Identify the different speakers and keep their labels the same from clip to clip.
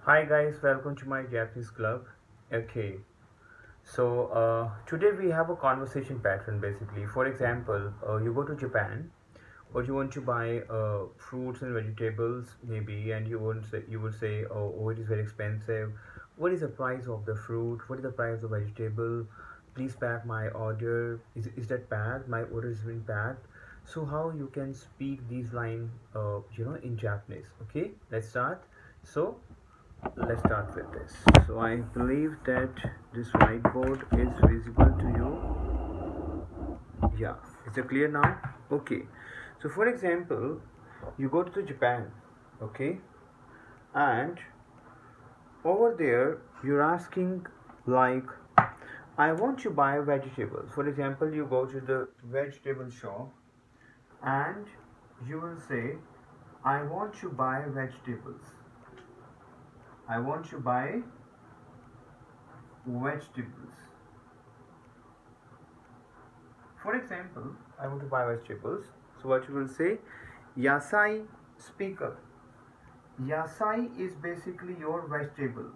Speaker 1: Hi guys, welcome to my Japanese club. Okay, today we have a conversation pattern basically. For example, you go to Japan, or you want to buy fruits and vegetables maybe, and you would say, oh, it is very expensive. What is the price of the fruit? What is the price of vegetable? Please pack my order. Is that packed? My order has been packed. So how you can speak these line, in Japanese? Okay, let's start. So let's start with this. So I believe that this whiteboard is visible to you. Yeah, is it clear now? Okay. So for example, you go to the Japan, okay, and over there you're asking like, I want to buy vegetables. For example, you go to the vegetable shop and you will say, I want to buy vegetables. I want to buy vegetables. For example, I want to buy vegetables. So what you will say, Yasai speaker. Yasai is basically your vegetable.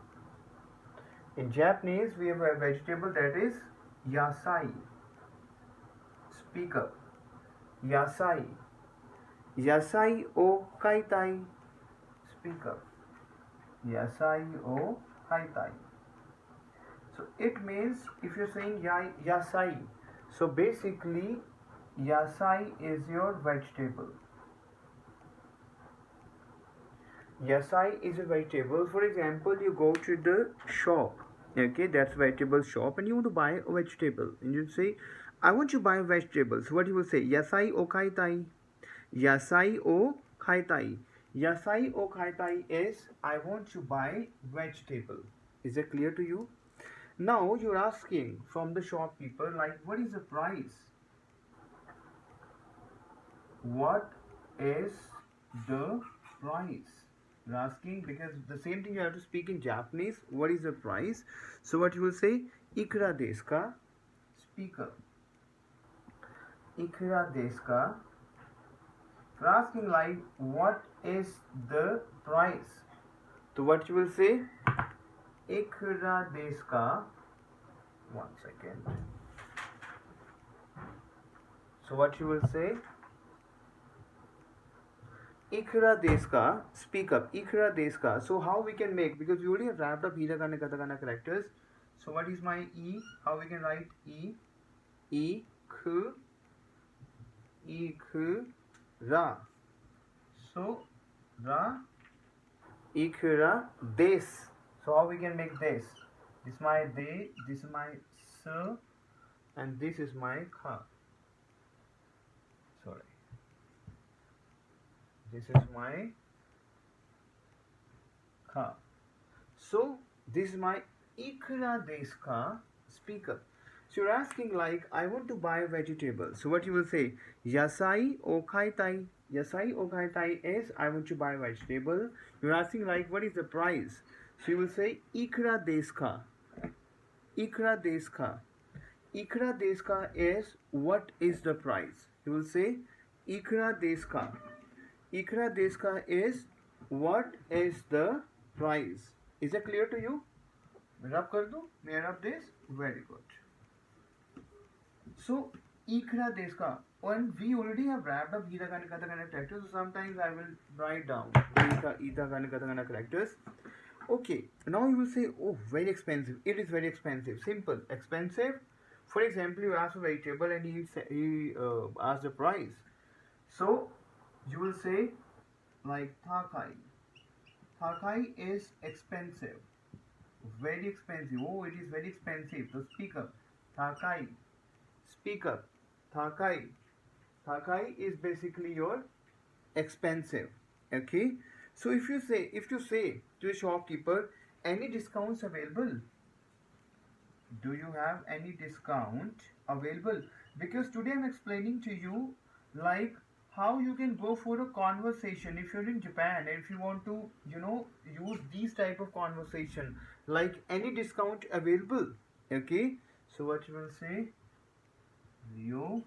Speaker 1: In Japanese, we have a vegetable that is yasai. Speaker. Yasai. Yasai o kaitai. Speaker. Yasai o kaitai. So it means if you're saying yasai, so basically yasai is your vegetable. Yasai is a vegetable. For example, you go to the shop, okay, that's vegetable shop, and you want to buy a vegetable, and you say, I want to buy vegetables. What you will say? Yasai o kaitai. Yasai o kaitai. Yasai o kaitai is I want to buy vegetable. Is it clear to you? Now you're asking from the shopkeeper like, what is the price? What is the price? You're asking because the same thing you have to speak in Japanese. What is the price? So what you will say? Ikura desu ka? Speaker. Ikura desu ka? You're asking like, what is the price? So what you will say? Ikura desu ka? One second. So what you will say? Ikura desu ka? Speak up. Ikura desu ka? So how we can make, because we already have wrapped up hiragana katakana characters. So what is my e? How we can write e? Iku. Ikura. So ra. Ikura des. So how we can make this? This is my de. This is my s. And this is my ka. Sorry. This is my ka. So this is my ikura desu ka? Speaker. So you're asking like, I want to buy vegetables. So what you will say? Yasai o kaitai. Yasai o kaitai is I want to buy vegetable. You're asking like, what is the price? So you will say ikura desu ka? Ikura desu ka? Ikura desu ka is what is the price? You will say ikura desu ka? Ikura desu ka is what is the price? Is it clear to you? Rub kar do? May I rub this? Very good. So ikura desu ka? And we already have wrapped up hiragana katakana characters, so sometimes I will write down ita kana katakana characters. Okay, now you will say, oh, very expensive. It is very expensive. Simple, expensive. For example, you ask for vegetable and he asks the price. So you will say like takai. Takai is expensive. Very expensive. Oh, it is very expensive. So speak up. Takai. Speak up. Takai. Takai is basically your expensive. Okay. So if you say to the shopkeeper, any discounts available? Do you have any discount available? Because today I'm explaining to you like how you can go for a conversation if you're in Japan and if you want to use these type of conversation like any discount available. Okay, so what you will say? You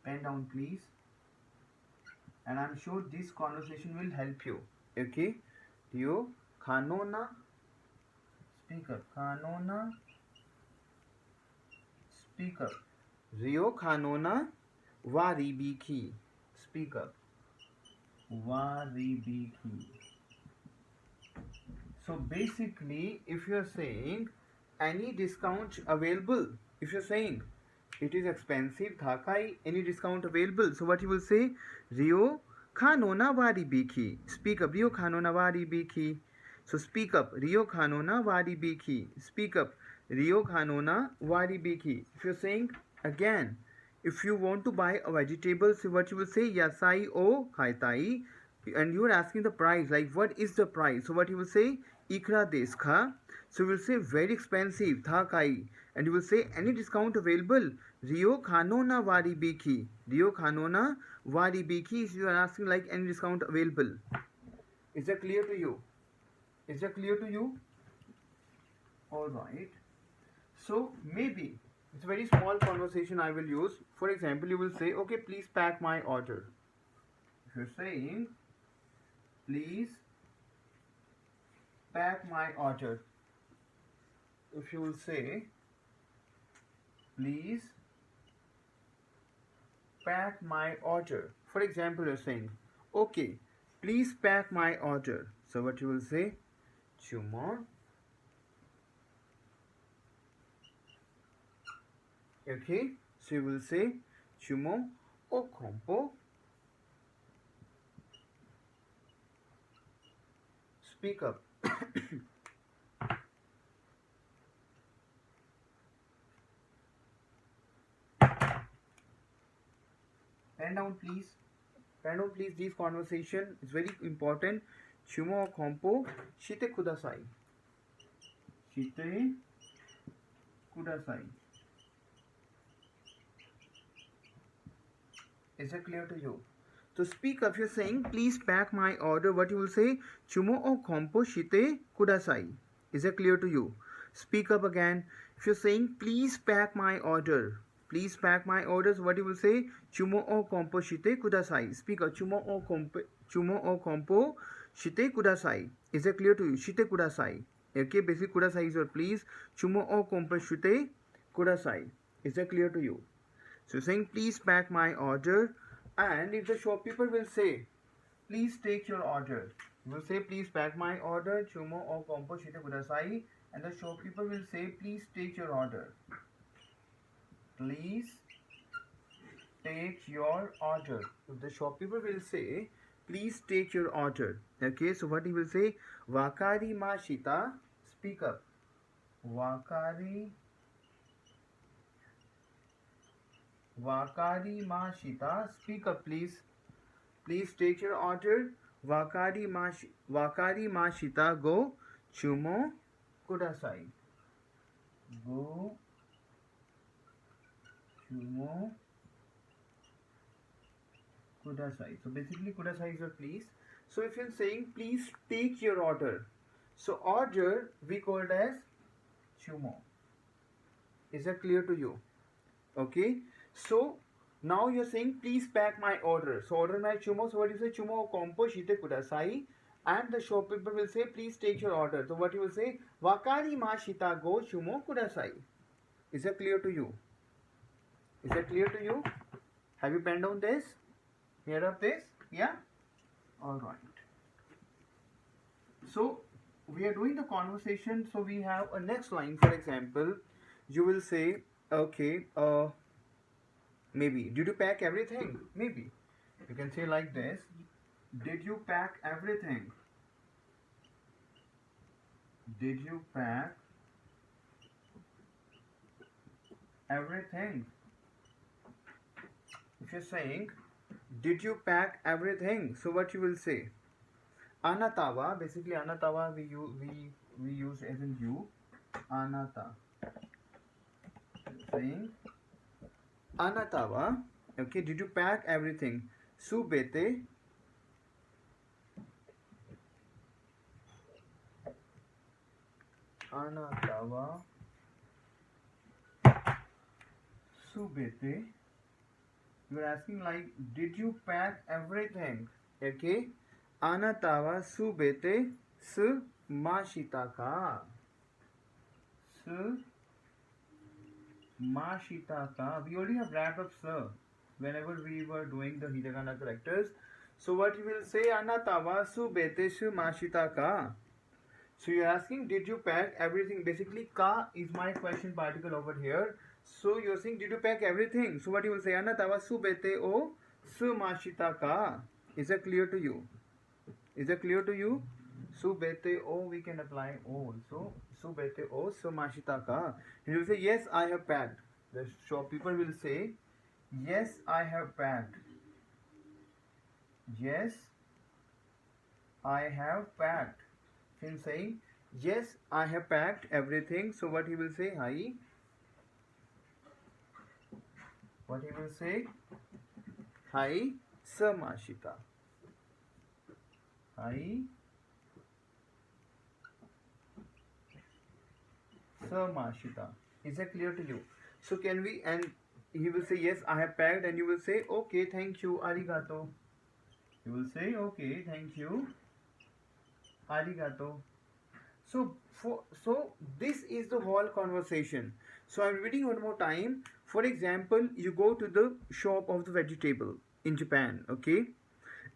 Speaker 1: pen down please. and I'm sure this conversation will help you. Okay, Rio Kanona, speak up. Kanona, speak up. Rio Kanona Waribiki, speak up. Waribiki. So basically, if you're saying any discount available, if you're saying it is expensive, Thakai, any discount available, so what you will say, Rio Khanona Wari Biki. Speak up, Rio Khanona Wari Biki. So speak up, Rio Khanona Wari Biki. Speak up, Rio Khanona Wari Biki. If you're saying again, if you want to buy a vegetable, so what you will say, Yasai o Kaitai, and you are asking the price, like what is the price? So what you will say, Ikra deska. So you will say very expensive, tha kai. And you will say any discount available, Rio Khanona Wari Biki. Rio Khanona Wari Biki. So you are asking like any discount available. Is that clear to you? Is that clear to you? Alright. So maybe it's a very small conversation I will use. For example, you will say, okay, please pack my order. If you're saying, please pack my order. If you will say, please pack my order. For example, you're saying, okay, please pack my order. So what you will say, Chumo. Okay, so you will say, Chumo o kompo. Speak up. Pen down, please. Pen down, please. This conversation is very important. Chumo o kompo shite kudasai. Shite kudasai. Is that clear to you? So speak up. You're saying, please pack my order. What you will say, Chumo o kompo shite kudasai. Is that clear to you? Speak up again. If you're saying, please pack my order. Please pack my orders. What you will say, Chumo o kompo shite kudasai. Speak up. Chumo o kompo shite kudasai. Is that clear to you? Shite kudasai. Okay, basic kudasai is your please. Chumo o kompo shite kudasai. Is that clear to you? So saying, please pack my order. And if the shopkeeper will say, please take your order, you will say, please pack my order, Chumo o kompo shite kudasai. And the shopkeeper will say, please take your order. Please take your order. If the shopkeeper will say, please take your order. Okay, so what he will say, Wakari mashita. Speak up. Wakari mashita. Speak up, please. Please take your order. Wakari mashita go Chumo kudasai. Go Chumo kudasai. So basically kudasai is your please. So if you're saying please take your order, so order we called as Chumo. Is that clear to you? Okay. So now you're saying please pack my order. So order my Chumo. So what you say, Chumo kompo shite kudasai. And the shopkeeper will say, please take your order. So what you will say, Wakari mashita go Chumo kudasai. Is that clear to you? Is that clear to you? Have you penned down this? Hear of this? Yeah? Alright. So we are doing the conversation. So we have a next line. For example, you will say, okay, maybe, did you pack everything? Maybe. You can say like this, did you pack everything? Did you pack everything? If you're saying, did you pack everything? So what you will say? Anatawa, basically anatawa we use as in you. Anata. Saying, Anatawa, okay, did you pack everything? Subete. you're asking like, did you pack everything? Okay. Anata wa subete su mashita ka. Su mashita ka. We already have wrapped up sir whenever we were doing the hiragana characters. So what you will say, Anata wa subete su mashita ka. So you're asking, did you pack everything? Basically, ka is my question particle over here. So you're saying, did you pack everything? So what you will say, Anata wa subete o sumashita ka. Is that clear to you? Is that clear to you? Subete o, we can apply o also. Subete o sumashita ka. And you will say, yes, I have packed. The shopkeeper will say, yes, I have packed. Yes, I have packed. Him saying, yes, I have packed everything. So what he will say, hi. What he will say, hi, samashita. Hi, samashita. Is that clear to you? So can we, and he will say, yes, I have packed, and you will say, okay, thank you, arigato. You will say, okay, thank you, arigato. So this is the whole conversation. So I'm reading one more time. For example, you go to the shop of the vegetable in Japan, okay,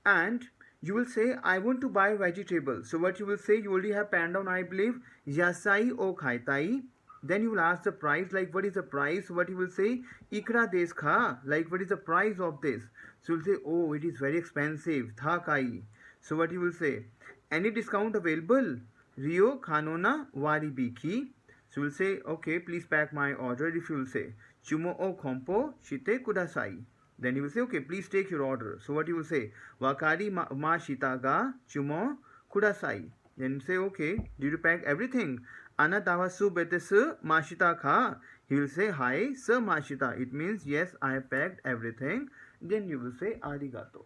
Speaker 1: and you will say, I want to buy vegetables. So what you will say, you already have panned down, I believe, yasai o khaitai. Then you will ask the price, like what is the price? So what you will say, ikra desu ka, like what is the price of this? So you will say, oh, it is very expensive, tha kai. So what you will say, any discount available? Rio Kanona Wari Biki. So we'll say, okay, please pack my order. If you will say, Chumo o kompo shite kudasai. Then he will say, okay, please take your order. So what you will say, Wakari ma shita ga chumo kudasai. Then you say, okay, did you pack everything? Anatawa su betesu mashita ka. He will say, hi, sir mashita. It means, yes, I have packed everything. Then you will say, arigato.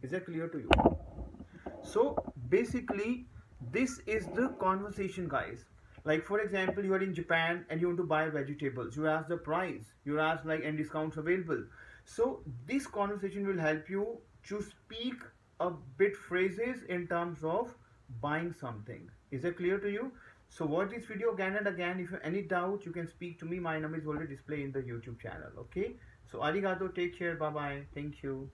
Speaker 1: Is that clear to you? So basically, this is the conversation, guys. Like for example, you are in Japan and you want to buy vegetables. You ask the price. You ask like any discounts available. So this conversation will help you to speak a bit phrases in terms of buying something. Is that clear to you? So watch this video again and again. If you have any doubt, you can speak to me. My number is already displayed in the YouTube channel. Okay. So arigato. Take care. Bye bye. Thank you.